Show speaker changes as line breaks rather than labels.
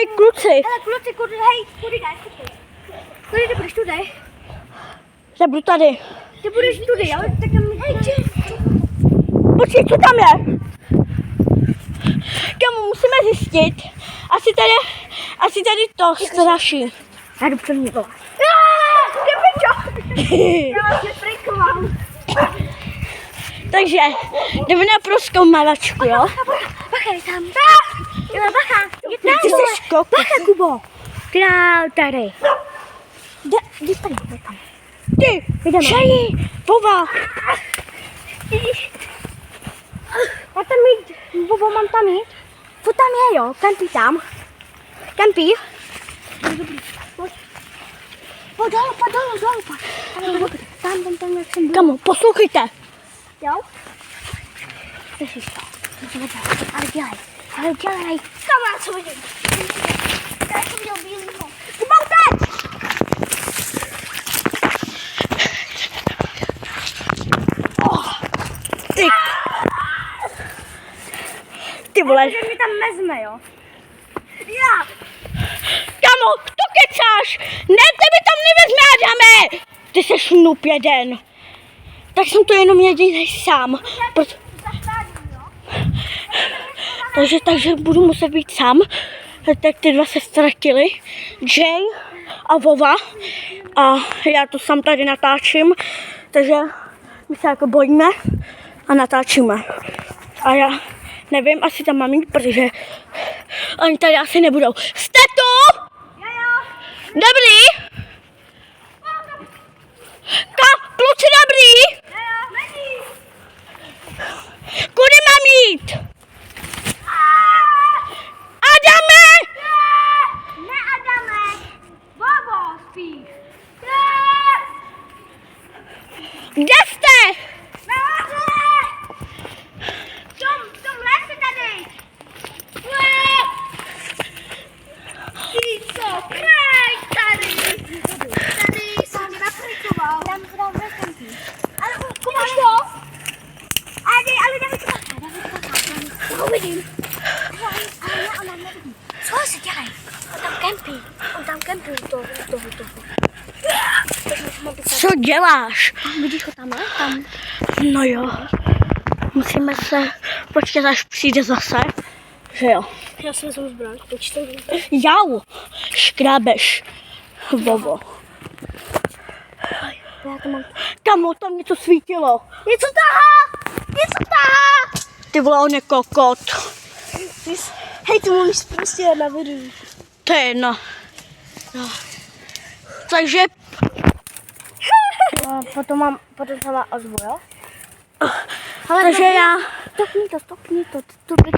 hej, kluci.
Hele, kluci, kudy, hej, kudy jdeš? Kudy ty budeš tudy?
Já budu tady.
Ty budeš tudy, jo? Tak tam, hej,
Počkej, co tam je? Kamu, musíme zjistit. Asi tady to straší.
já jdu před ní volat. Ty pičo! Já vás neprikoval.
Takže jdeme na prozkoumávačku, jo?
Bacha, je tam. Jo, bacha.
Ty jsi škok.
Bacha, Kubo. Král tady. Jdi tady, jdi tam.
Ty,
Jdeme.
šají, vova.
Já tam jít, Bobo, mám tam jít. Furt tam je, jo, kampí tam. Kampí. Dobrý, pojď. Pojď dolů. Tam, jak jsem byl.
Kamu, poslouchejte.
Jo? Slyšíš to? Musíme dělat, ale dělej. Kam já co vidím? Já jsem viděl bílýho. Ty mám teď!
Ty vole.
Že mi tam vezme, jo? Já!
Kamu, to kecáš. Ne, tebe tam nevezme, Adame. Ty jsi noob jeden. Tak jsem to jenom jedinej sám. Takže budu muset být sám. Tak ty dva se ztratili. Jay a Vova. A já to sám tady natáčím. Takže my se jako bojíme a natáčíme. A já nevím, asi tam mám jít, protože oni tady asi nebudou. Jste tu? Dobrý? Kluci, dobrý? Kudy mám jít? Adame!
Ne, Adame! Bobo, spíš!
Kde jste?
V tom lese tady! Ty co, kraj tady! Tady jsem tě naprikoval. Tam vrátím. Ale kumáš to? Ale dáme to bacha. To vidím. Ale ona nevidí. Co se dělá? On tam kempí u toho.
Co děláš?
Vidíš ho tam, ne? Tam.
No jo. Musíme se počkat, až přijde zase. Že jo.
Já si vezmu zbraň, počkej.
Jau. Škrábeš. Vovo.
Já to mám.
Kamu, tam něco svítilo.
Něco tahá!
Ty vole, on je kokot.
Hej, ty mluvíš prostě na videu.
To je jedno. No. Takže
Potom to má ozvu, jo?
takže já...
Stopni to.